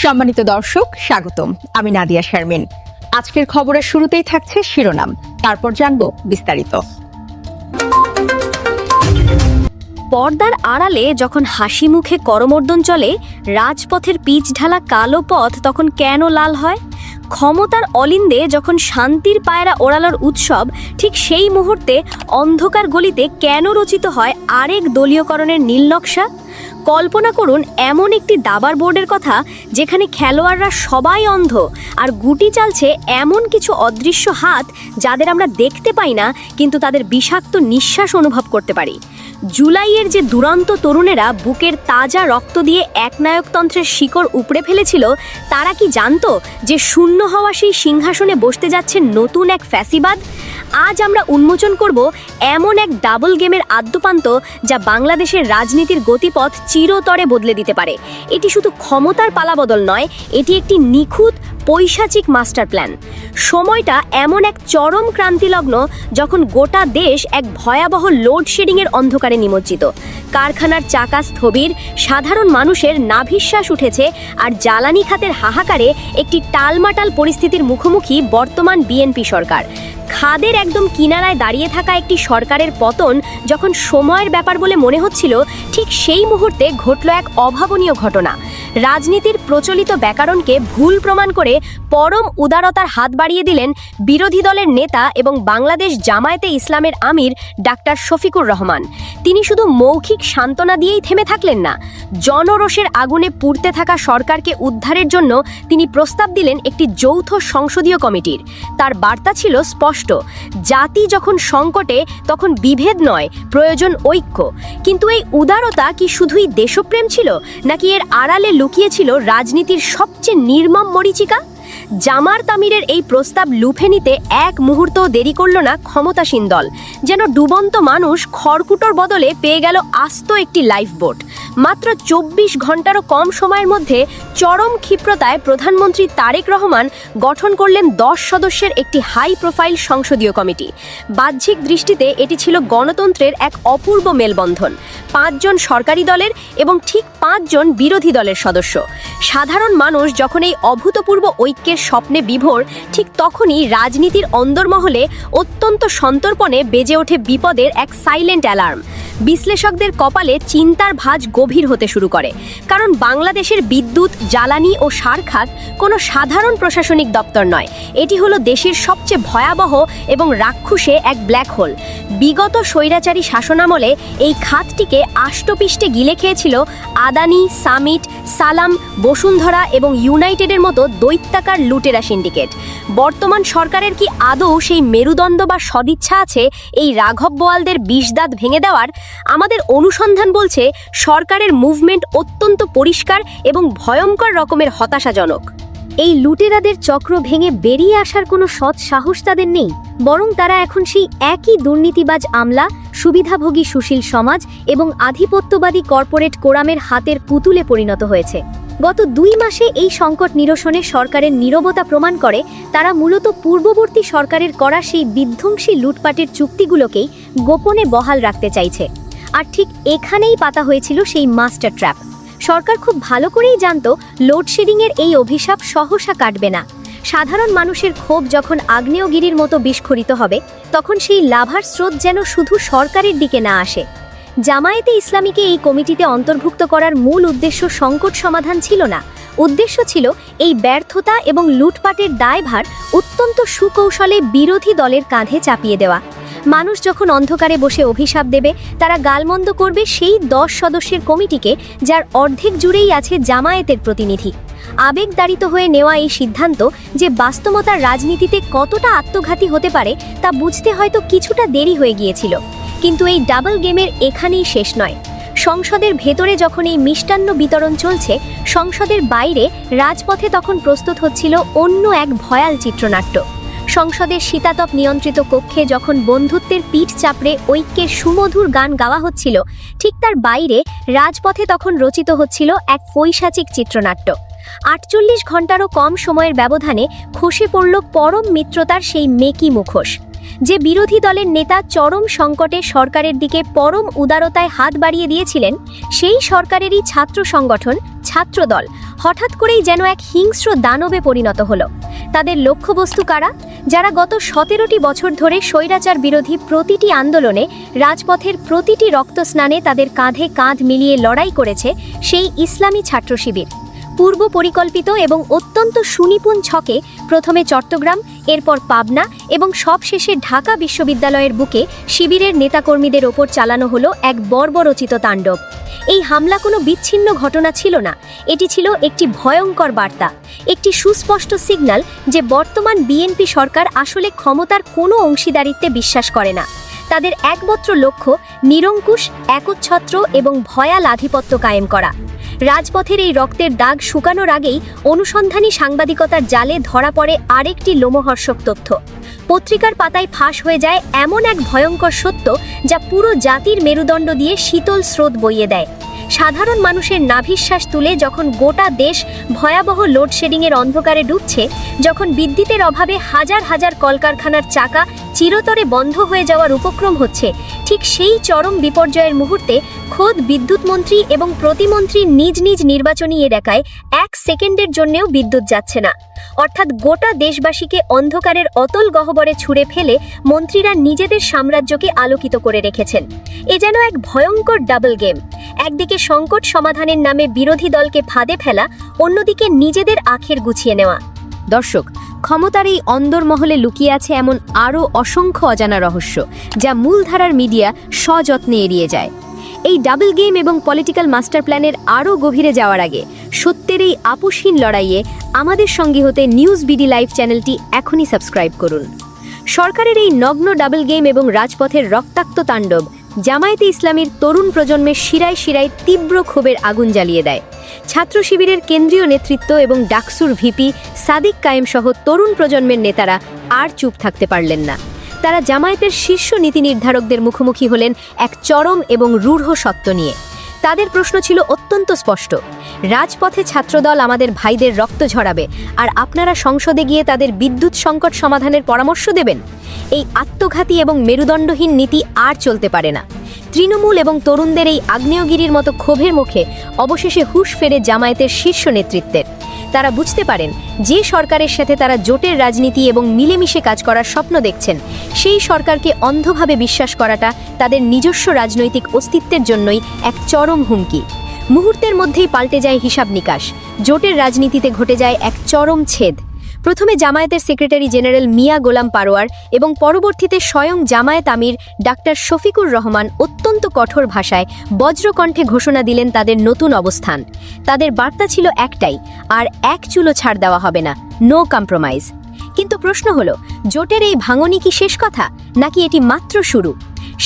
সম্মানিত দর্শক, স্বাগতম। আমি নাদিয়া শারমিন। আজকের খবরের শুরুতেই থাকছে শিরোনাম, তারপর জানবো বিস্তারিত। পর্দার আড়ালে যখন হাসি মুখে করমর্দন চলে, রাজপথের পিচ ঢালা কালো পথ তখন কেন লাল হয়? ক্ষমতার অলিন্দে যখন শান্তির পায়রা ওড়ানোর উৎসব, ঠিক সেই মুহূর্তে অন্ধকার গলিতে কেন রচিত হয় আরেক দলীয়করণের নীল নকশা? কল্পনা করুন এমন একটি দাবার বোর্ডের কথা, যেখানে খেলোয়াড়রা সবাই অন্ধ আর গুটি চালছে এমন কিছু অদৃশ্য হাত যাদের আমরা দেখতে পাই না, কিন্তু তাদের বিষাক্ত নিঃশ্বাস অনুভব করতে পারি। জুলাইয়ের যে দুরন্ত তরুণেরা বুকের তাজা রক্ত দিয়ে একনায়কতন্ত্রের শিকড় উপড়ে ফেলেছিল, তারা কি জানতো যে শূন্য হওয়া সেই সিংহাসনে বসতে যাচ্ছে নতুন এক ফ্যাসিবাদ? আজ আমরা উন্মোচন করব এমন এক ডাবল গেমের আদ্যপান্ত, যা বাংলাদেশের রাজনীতির গতিপথ চিরতরে বদলে দিতে পারে। এটি শুধু ক্ষমতার পালাবদল নয়, এটি একটি নিখুঁত পৈশাচিক মাস্টার প্ল্যান। সময়টা এমন এক চরম ক্রান্তিলগ্ন, যখন গোটা দেশ এক ভয়াবহ লোডশেডিংয়ের অন্ধকারে নিমজ্জিত। কারখানার চাকা স্থবির, সাধারণ মানুষের নাভিশ্বাস উঠেছে, আর জ্বালানি খাতের হাহাকারে একটি টালমাটাল পরিস্থিতির মুখোমুখি বর্তমান বিএনপি সরকার। খাদের একদম কিনারায় দাঁড়িয়ে থাকা একটি সরকারের পতন যখন সময়ের ব্যাপার বলে মনে হচ্ছিল, ঠিক সেই মুহূর্তে ঘটল এক অভাবনীয় ঘটনা। রাজনীতির প্রচলিত ব্যাকরণকে ভুল প্রমাণ করে পরম উদারতার হাত বাড়িয়ে দিলেন বিরোধী দলের নেতা এবং বাংলাদেশ জামায়াতে ইসলামের আমির ডাক্তার শফিকুর রহমান। তিনি শুধু মৌখিক সান্ত্বনা দিয়েই থেমে থাকলেন না, জনরোষের আগুনে পুড়তে থাকা সরকারকে উদ্ধারের জন্য তিনি প্রস্তাব দিলেন একটি যৌথ সংসদীয় কমিটির। তার বার্তা ছিল স্পষ্ট: জাতি যখন সংকটে, তখন বিভেদ নয়, প্রয়োজন ঐক্য। কিন্তু এই উদারতা কি শুধুই দেশপ্রেম ছিল, নাকি এর আড়ালে লুকিয়েছিল রাজনীতির সবচেয়ে নির্মম মরীচিকা? জামার তামিরের এই প্রস্তাব লুফে নিতে এক মুহূর্তও দেরি করল না ক্ষমতাসীন দল। যেন ডুবন্ত মানুষ খড়কুটোর বদলে পেয়ে গেল আস্ত একটি লাইফবোট। মাত্র 24 ঘন্টারও কম সময়ের মধ্যে চরম ক্ষিপ্রতায় প্রধানমন্ত্রী তারেক রহমান গঠন করলেন 10 সদস্যের একটি হাই প্রোফাইল সংসদীয় কমিটি। বাহ্যিক দৃষ্টিতে এটি ছিল গণতন্ত্রের এক অপূর্ব মেলবন্ধন। 5 জন সরকারি দলের এবং ঠিক 5 জন বিরোধী দলের সদস্য। সাধারণ মানুষ যখন এই অভূতপূর্ব ঐক্যের স্বপ্নে বিভোর, ঠিক তখনই রাজনীতির অন্দরমহলে অত্যন্ত সন্তর্পণে বেজে ওঠে বিপদের এক সাইলেন্ট অ্যালার্ম। বিশ্লেষকদের কপালে চিন্তার ভাঁজ গভীর হতে শুরু করে, কারণ বাংলাদেশের বিদ্যুৎ, জ্বালানি ও সার খাত কোনো সাধারণ প্রশাসনিক দপ্তর নয়। এটি হলো দেশের সবচেয়ে ভয়াবহ এবং রাক্ষসে এক ব্ল্যাক হোল। বিগত স্বৈরাচারী শাসনামলে এই খাতটিকে আষ্টপিষ্টে গিলে খেয়েছিল আদানি, সামিট, সালাম, বসুন্ধরা এবং ইউনাইটেডের মতো দৈত্যাকার লুটেরা সিন্ডিকেট। বর্তমান সরকারের কি আদৌ সেই মেরুদণ্ড বা সদিচ্ছা আছে এই রাঘব বোয়ালদের বিষদাঁত ভেঙে দেওয়ার? আমাদের অনুসন্ধান বলছে সরকারের মুভমেন্ট অত্যন্ত পরিষ্কার এবং ভয়ঙ্কর রকমের হতাশাজনক। এই লুটেরাদের চক্র ভেঙে বেরিয়ে আসার কোনো সৎ সাহস তাদের নেই, বরং তারা এখন সেই একই দুর্নীতিবাজ আমলা, সুবিধাভোগী সুশীল সমাজ এবং আধিপত্যবাদী কর্পোরেট কোরামের হাতের পুতুলে পরিণত হয়েছে। গত 2 মাসে এই সংকট নিরসনে সরকারের নীরবতা প্রমাণ করে তারা মূলত পূর্ববর্তী সরকারের করা সেই বিধ্বংসী লুটপাটের চুক্তিগুলোকেই গোপনে বহাল রাখতে চাইছে। আর ঠিক এখানেই পাতা হয়েছিল সেই মাস্টার ট্র্যাপ। সরকার খুব ভালো করেই জানত লোডশেডিংয়ের এই অভিশাপ সহসা কাটবে না। সাধারণ মানুষের ক্ষোভ যখন আগ্নেয়গিরির মতো বিস্ফোরিত হবে, তখন সেই লাভার স্রোত যেন শুধু সরকারের দিকে না আসে। জামায়াতে ইসলামীকে এই কমিটিতে অন্তর্ভুক্ত করার মূল উদ্দেশ্য সংকট সমাধান ছিল না। উদ্দেশ্য ছিল এই ব্যর্থতা এবং লুটপাটের দায়ভার অত্যন্ত সুকৌশলে বিরোধী দলের কাঁধে চাপিয়ে দেওয়া। মানুষ যখন অন্ধকারে বসে অভিশাপ দেবে, তারা গালমন্দ করবে সেই 10 সদস্যের কমিটিকে, যার অর্ধেক জুড়েই আছে জামায়াতের প্রতিনিধি। আবেগতাড়িত হয়ে নেওয়া এই সিদ্ধান্ত যে বাস্তবতার রাজনীতিতে কতটা আত্মঘাতী হতে পারে, তা বুঝতে হয়তো কিছুটা দেরি হয়ে গিয়েছিল। কিন্তু এই ডাবল গেমের এখানেই শেষ নয়। সংসদের ভেতরে যখন এই মিষ্টান্ন বিতরণ চলছে, সংসদের বাইরে রাজপথে তখন প্রস্তুত হচ্ছিল অন্য এক ভয়াল চিত্রনাট্য। সংসদের শীতাতপ নিয়ন্ত্রিত কক্ষে যখন বন্ধুত্বের পিঠ চাপড়ে ঐক্যের সুমধুর গান গাওয়া হচ্ছিল, ঠিক তার বাইরে রাজপথে তখন রচিত হচ্ছিল এক পৈশাচিক চিত্রনাট্য। 48 ঘন্টারও কম সময়ের ব্যবধানে খসে পড়ল পরম মিত্রতার সেই মেকি মুখোশ। যে বিরোধী দলের নেতা চরম সংকটে সরকারের দিকে পরম উদারতায় হাত বাড়িয়ে দিয়েছিলেন, সেই সরকারেরই ছাত্র সংগঠন ছাত্রদল হঠাৎ করেই যেন এক হিংস্র দানবে পরিণত হলো। তাদের লক্ষ্যবস্তু কারা? যারা গত 17টি বছর ধরে স্বৈরাচার বিরোধী প্রতিটি আন্দোলনে, রাজপথের প্রতিটি রক্তস্নানে তাদের কাঁধে কাঁধ মিলিয়ে লড়াই করেছে, সেই ইসলামী ছাত্র শিবির। পূর্ব পরিকল্পিত এবং অত্যন্ত সুনিপুণ ছকে প্রথমে চট্টগ্রাম, এরপর পাবনা এবং সবশেষে ঢাকা বিশ্ববিদ্যালয়ের বুকে শিবিরের নেতাকর্মীদের ওপর চালানো হলো এক বর্বরচিত তাণ্ডব। এই হামলা কোনো বিচ্ছিন্ন ঘটনা ছিল না, এটি ছিল একটি ভয়ঙ্কর বার্তা, একটি সুস্পষ্ট সিগন্যাল যে বর্তমান বিএনপি সরকার আসলে ক্ষমতার কোনো অংশীদারিত্বে বিশ্বাস করে না। তাদের একমাত্র লক্ষ্য নিরঙ্কুশ, একচ্ছত্র এবং ভয়াল আধিপত্য কায়েম করা। রাজপথের এই রক্তের দাগ শুকানোর আগেই অনুসন্ধানী সাংবাদিকতার জালে ধরা পড়ে আরেকটি লোমহর্ষক তথ্য। পত্রিকার পাতায় ফাঁস হয়ে যায় এমন এক ভয়ঙ্কর সত্য যা পুরো জাতির মেরুদণ্ড দিয়ে শীতল স্রোত বইয়ে দেয়। সাধারণ মানুষের নাভিশ্বাস তুলে যখন গোটা দেশ ভয়াবহ লোডশেডিংয়ের অন্ধকারে ডুবছে, যখন বিদ্যুতের অভাবে হাজার হাজার কলকারখানার চাকা চিরতরে বন্ধ হয়ে যাওয়ার উপক্রম হচ্ছে, ঠিক সেই চরম বিপর্যয়ের মুহূর্তে খোদ বিদ্যুৎ মন্ত্রী এবং প্রতিমন্ত্রী নিজ নিজ নির্বাচনী এলাকায় 1 সেকেন্ডের জন্যেও বিদ্যুৎ যাচ্ছে না। অর্থাৎ গোটা দেশবাসীকে অন্ধকারের অতল গহ্বরে ছুঁড়ে ফেলে মন্ত্রীরা নিজেদের সাম্রাজ্যকে আলোকিত করে রেখেছেন। এ যেন এক ভয়ঙ্কর ডাবল গেম। একদিকে সংকট সমাধানের নামে বিরোধী দলকে ফাঁদে ফেলা, অন্যদিকে নিজেদের আখের গুছিয়ে নেওয়া। দর্শক, ক্ষমতার এই অন্দরমহলে লুকিয়ে আছে এমন আরও অসংখ্য অজানা রহস্য, যা মূলধারার মিডিয়া সযত্নে এড়িয়ে যায়। এই ডাবল গেম এবং পলিটিক্যাল মাস্টার প্ল্যানের আরও গভীরে যাওয়ার আগে সত্যের এই আপোষহীন লড়াইয়ে আমাদের সঙ্গী হতে নিউজ বিডি লাইভ চ্যানেলটি এখনই সাবস্ক্রাইব করুন। সরকারের এই নগ্ন ডাবল গেম এবং রাজপথের রক্তাক্ত তাণ্ডব জামায়াতে ইসলামীর তরুণ প্রজন্মের শিরায় শিরায় তীব্র ক্ষোভের আগুন জ্বালিয়ে দেয়। ছাত্র শিবিরের কেন্দ্রীয় নেতৃত্ব এবং ডাকসুর ভিপি সাদিক কায়েম সহ তরুণ প্রজন্মের নেতারা আর চুপ থাকতে পারলেন না। তারা জামায়াতের শীর্ষ নীতি নির্ধারকদের মুখোমুখি হলেন এক চরম এবং রূঢ় সত্য নিয়ে। তাদের প্রশ্ন ছিল অত্যন্ত স্পষ্ট: রাজপথে ছাত্রদল আমাদের ভাইদের রক্ত ঝরাবে, আর আপনারা সংসদে গিয়ে তাদের বিদ্যুৎ সংকট সমাধানের পরামর্শ দেবেন? এই আত্মঘাতী এবং মেরুদণ্ডহীন নীতি আর চলতে পারে না। তৃণমূল এবং তরুণদের এই আগ্নেয়গিরির মতো ক্ষোভের মুখে অবশেষে হুঁশ ফেরে জামায়াতের শীর্ষ নেতৃত্বের। তারা বুঝতে পারেন যে সরকারের সাথে তারা জোটের রাজনীতি এবং মিলেমিশে কাজ করার স্বপ্ন দেখছেন, সেই সরকারকে অন্ধভাবে বিশ্বাস করাটা তাদের নিজস্ব রাজনৈতিক অস্তিত্বের জন্যই এক চরম হুমকি। মুহূর্তের মধ্যেই পাল্টে যায় হিসাব নিকাশ, জোটের রাজনীতিতে ঘটে যায় এক চরম ছেদ। প্রথমে জামায়াতের সেক্রেটারি জেনারেল মিয়া গোলাম পারোয়ার এবং পরবর্তীতে স্বয়ং জামায়াত আমির ডাক্তার শফিকুর রহমান অত্যন্ত কঠোর ভাষায় বজ্রকণ্ঠে ঘোষণা দিলেন তাদের নতুন অবস্থান। তাদের বার্তা ছিল একটাই: আর এক চুলো ছাড় দেওয়া হবে না, নো কম্প্রোমাইজ। কিন্তু প্রশ্ন হলো, জোটের এই ভাঙনি কি শেষ কথা, নাকি এটি মাত্র শুরু?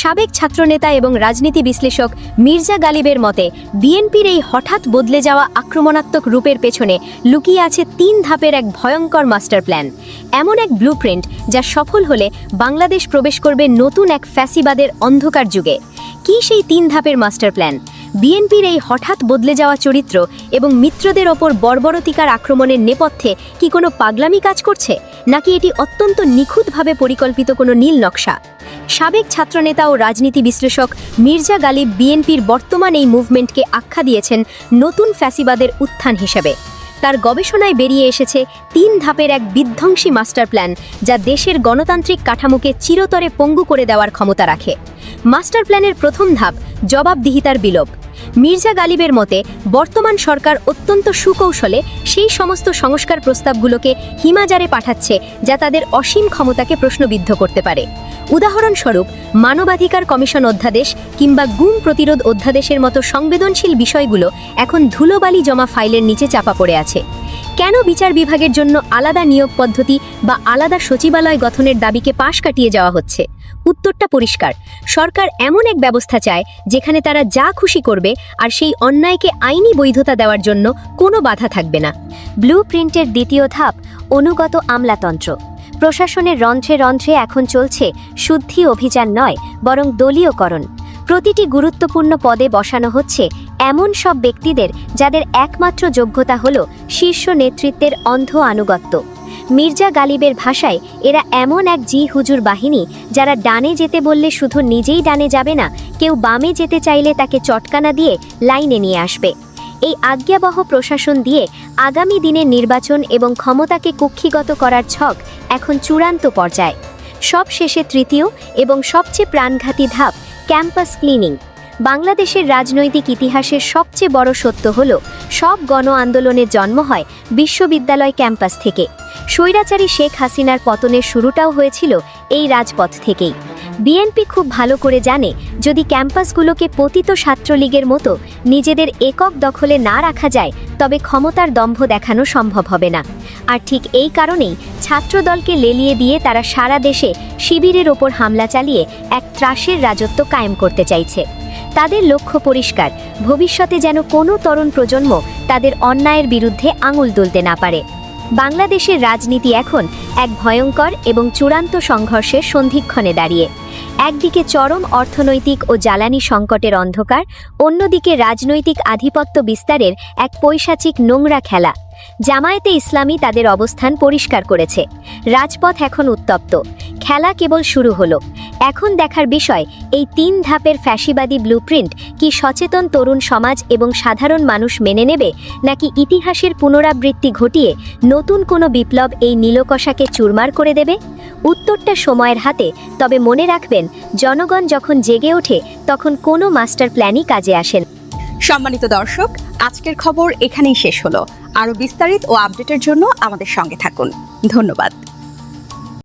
সাবেক ছাত্রনেতা এবং রাজনীতি বিশ্লেষক মির্জা গালিবের মতে বিএনপির এই হঠাৎ বদলে যাওয়া আক্রমণাত্মক রূপের পেছনে লুকিয়ে আছে 3 ধাপের এক ভয়ঙ্কর মাস্টার প্ল্যান। এমন এক ব্লুপ্রিন্ট যা সফল হলে বাংলাদেশ প্রবেশ করবে নতুন এক ফ্যাসিবাদের অন্ধকার যুগে। কি সেই 3 ধাপের মাস্টার প্ল্যান? বিএনপির এই হঠাৎ বদলে যাওয়া চরিত্র এবং মিত্রদের ওপর বর্বরতিকার আক্রমণের নেপথ্যে কি কোনো পাগলামি কাজ করছে, নাকি এটি অত্যন্ত নিখুঁতভাবে পরিকল্পিত কোনো নীল নকশা? সাবেক ছাত্রনেতা ও রাজনীতি বিশ্লেষক মির্জা গালিব বিএনপির বর্তমান এই মুভমেন্টকে আখ্যা দিয়েছেন নতুন ফ্যাসিবাদের উত্থান হিসেবে। তার গবেষণায় বেরিয়ে এসেছে 3 ধাপের এক বিধ্বংসী মাস্টার প্ল্যান, যা দেশের গণতান্ত্রিক কাঠামোকে চিরতরে পঙ্গু করে দেওয়ার ক্ষমতা রাখে। মাস্টার প্ল্যানের প্রথম ধাপ: জবাবদিহিতার বিলোপ। মির্জা গালিবের মতে বর্তমান সরকার অত্যন্ত সুকৌশলে সেই সমস্ত সংস্কার প্রস্তাবগুলোকে হিমাজারে পাঠাচ্ছে যা তাদের অসীম ক্ষমতাকে প্রশ্নবিদ্ধ করতে পারে। উদাহরণস্বরূপ, মানবাধিকার কমিশন অধ্যাদেশ কিংবা গুম প্রতিরোধ অধ্যাদেশের মতো সংবেদনশীল বিষয়গুলো এখন ধুলোবালি জমা ফাইলের নিচে চাপা পড়ে আছে। কেন বিচার বিভাগের জন্য আলাদা নিয়োগ পদ্ধতি বা আলাদা সচিবালয় গঠনের দাবিকে পাশ কাটিয়ে যাওয়া হচ্ছে? উত্তরটা পরিষ্কার: সরকার এমন এক ব্যবস্থা চায় যেখানে তারা যা খুশি করবে, আর সেই অন্যায়কে আইনি বৈধতা দেওয়ার জন্য কোনো বাধা থাকবে না। ব্লুপ্রিন্টের দ্বিতীয় ধাপ: অনুগত আমলাতন্ত্র। প্রশাসনের রন্ধ্রে রন্ধ্রে এখন চলছে শুদ্ধি অভিযান নয়, বরং দলীয়করণ। প্রতিটি গুরুত্বপূর্ণ পদে বসানো হচ্ছে এমন সব ব্যক্তিদের যাদের একমাত্র যোগ্যতা হল শীর্ষ নেতৃত্বের অন্ধ আনুগত্য। মির্জা গালিবের ভাষায় এরা এমন এক জি হুজুর বাহিনী, যারা ডানে যেতে বললে শুধু নিজেই ডানে যাবে না, কেউ বামে যেতে চাইলে তাকে চটকানা দিয়ে লাইনে নিয়ে আসবে। এই আজ্ঞাবহ প্রশাসন দিয়ে আগামী দিনের নির্বাচন এবং ক্ষমতাকে কুক্ষিগত করার ছক এখন চূড়ান্ত পর্যায়ে। সব শেষে তৃতীয় এবং সবচেয়ে প্রাণঘাতী ধাপ, ক্যাম্পাস ক্লিনিং। বাংলাদেশের রাজনৈতিক ইতিহাসের সবচেয়ে বড় সত্য হল, সব গণ আন্দোলনের জন্ম হয় বিশ্ববিদ্যালয় ক্যাম্পাস থেকে। স্বৈরাচারী শেখ হাসিনার পতনের শুরুটাও হয়েছিল এই রাজপথ থেকেই। বিএনপি খুব ভালো করে জানে, যদি ক্যাম্পাসগুলোকে পতিত ছাত্রলীগের মতো নিজেদের একক দখলে না রাখা যায়, তবে ক্ষমতার দম্ভ দেখানো সম্ভব হবে না। আর ঠিক এই কারণেই ছাত্রদলকে লেলিয়ে দিয়ে তারা সারা দেশে শিবিরের ওপর হামলা চালিয়ে এক ত্রাসের রাজত্ব কায়েম করতে চাইছে। তাদের লক্ষ্য পরিষ্কার, ভবিষ্যতে যেন কোনো তরুণ প্রজন্ম তাদের অন্যায়ের বিরুদ্ধে আঙুল তুলতে না পারে। বাংলাদেশের রাজনীতি এখন এক ভয়ঙ্কর এবং চূড়ান্ত সংঘর্ষের সন্ধিক্ষণে দাঁড়িয়ে। একদিকে চরম অর্থনৈতিক ও জ্বালানি সংকটের অন্ধকার, অন্যদিকে রাজনৈতিক আধিপত্য বিস্তারের এক পৈশাচিক নোংরা খেলা। জামায়াতে ইসলামী তাদের অবস্থান পরিষ্কার করেছে। রাজপথ এখন উত্তপ্ত, খেলা কেবল শুরু হলো। এখন দেখার বিষয়, এই 3 ধাপের ফ্যাসিবাদী ব্লুপ্রিন্ট কি সচেতন তরুণ সমাজ এবং সাধারণ মানুষ মেনে নেবে, নাকি ইতিহাসের পুনরাবৃত্তি ঘটিয়ে নতুন কোনো বিপ্লব এই নীলকষাকে চুরমার করে দেবে? উত্তরটা সময়ের হাতে। তবে মনে রাখবেন, জনগণ যখন জেগে ওঠে, তখন কোনো মাস্টার প্ল্যানই কাজে আসে না। সম্মানিত দর্শক, আজকের খবর এখানেই শেষ হলো। আরও বিস্তারিত ও আপডেটের জন্য আমাদের সঙ্গে থাকুন। ধন্যবাদ।